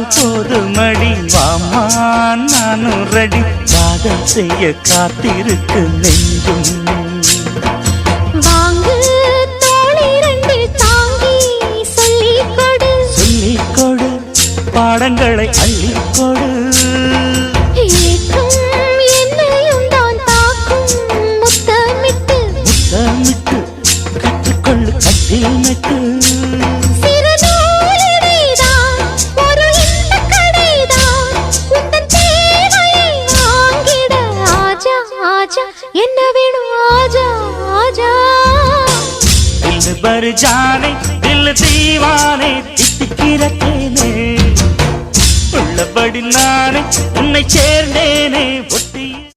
சொன்னால் போதுமடி வாமா நானும் ரெடி காதல் செய்ய காத்திருக்கு நெஞ்சும் வாங்கு தோளை ரெண்டில் தாங்கி சொல்லிக்கொடு சொல்லிக்கொடு பாடங்களை அள்ளிக்கொடு ஏற்றும் என்னையும் தான் தாக்கும் முத்தமிட்டு முத்தமிட்டு கற்றுக்கொள்ளு கட்டில் மெட்டு சிறு நூலிடைதான் ஒரு இந்த கடைதான் உந்தன் தேவையை வாங்கிட ஆஜா ஆஜா என்ன வேணும் ஆஜா ஆஜா दिल भर जाने दिल दीवाने தித்திக்கிற தேனே உள்ளபடி நானே உன்னை சேர்ந்தேனே